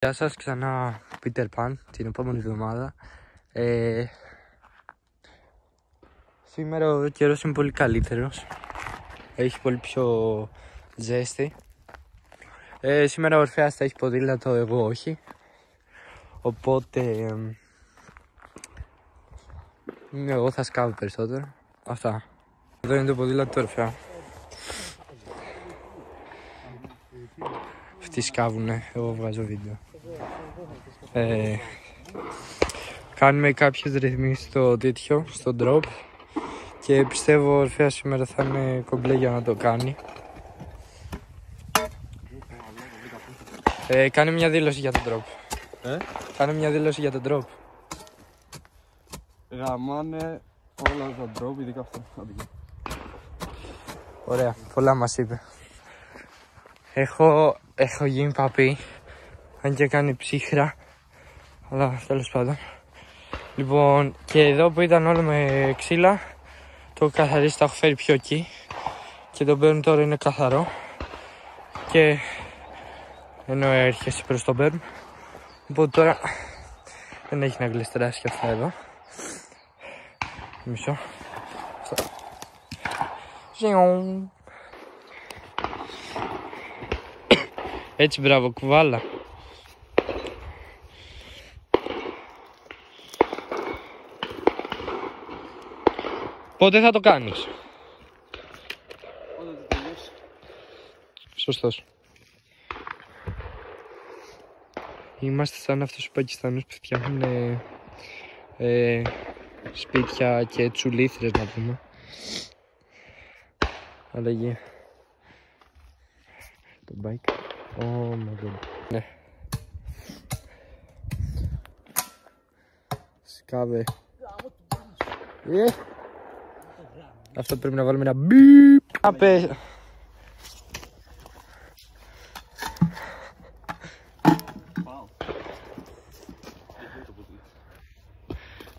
Γεια σας, ξανά Peter Pan την επόμενη εβδομάδα. Σήμερα ο καιρός είναι πολύ καλύτερος. Έχει πολύ πιο ζέστη. Σήμερα ο Ορφέας θα έχει ποδήλατο, εγώ όχι. Οπότε εγώ θα σκάβω περισσότερο. Αυτά. Εδώ είναι το ποδήλατο του Ορφέα. Αυτοί σκάβουνε, εγώ βγάζω βίντεο. Κάνουμε κάποιες ρυθμίσεις στο τέτοιο, στο drop. Και πιστεύω ο Ορφέας σήμερα θα είναι κομπλέ για να το κάνει. Κάνε μια δήλωση για το drop. Κάνε μια δήλωση για το drop. Γαμάνε όλα τα drop, ειδικά αυτό. Ωραία, πολλά μας είπε. Έχω γίνει παπί. Αν και κάνει ψύχρα. Αλλά τέλος πάντων. Λοιπόν, και εδώ που ήταν όλο με ξύλα, το έχω καθαρίσει, το έχω φέρει πιο εκεί. Και το μπέρν τώρα είναι καθαρό. Και ενώ έρχεσαι προς το μπέρν. Οπότε τώρα δεν έχει να γλιστράσει και αυτά εδώ. Μισό. Έτσι, μπράβο, κουβάλα. Πότε θα το κάνεις? Όταν το τελειώσει. Σωστός. Είμαστε σαν αυτούς τους Πακιστανούς που φτιάχνουν σπίτια και τσουλήθρες, να πούμε. Αλλαγή. Το bike. Oh my god. Ναι. Σκάβε. Αυτό πρέπει να βάλουμε ένα μπιπ. Απέ.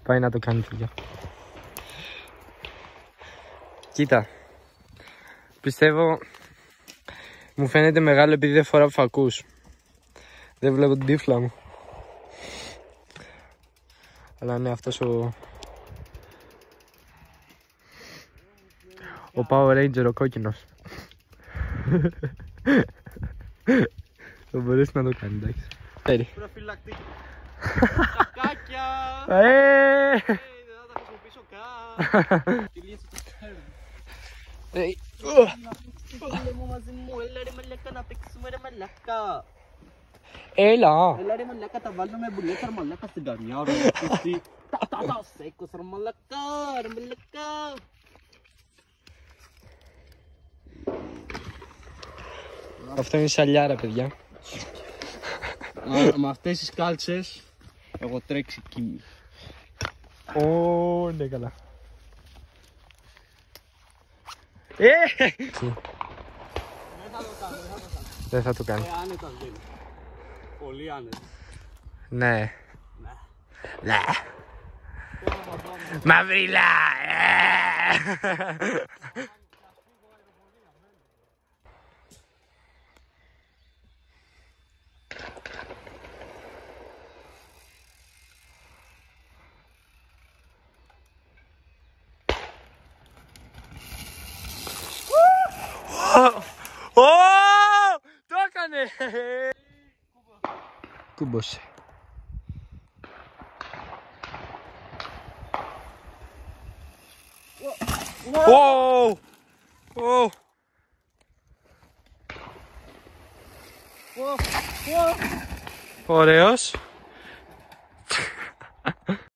Πάει να το κάνει, φίλια. Κοίτα. Πιστεύω μου φαίνεται μεγάλο επειδή δεν φοράω φακούς. Δεν βλέπω την τύφλα μου. Αλλά ναι, αυτός ο Power Ranger, ο κόκκινος. Θα μπορέσει να το κάνει, εντάξει. Φέρει. Προφυλακτική. Κακάκια! Δεν θα τα χρησιμοποιήσω καν. Τη λύση του μου μαζί μου, έλα ρε μαλάκα να παίξουμε ρε μαλάκα. Έλα. Έλα ρε μαλάκα, τα βάλουμε μπουλέτα ρε μαλάκα στην καρνιά ρε μαλάκα. Τα σέκος ρε μαλάκα, ρε μαλάκα. Αυτό είναι σαλιάρα, παιδιά. Με αυτές τις κάλτσες έχω τρέξει κίνη. Ω, ναι, καλά. Δεν θα το κάνει. Άνετα βγαίνει. Πολύ άνετα. Ναι. Ναι. Μαυρίλα. Το έκανε! Κούμπωσε. Ωραίος.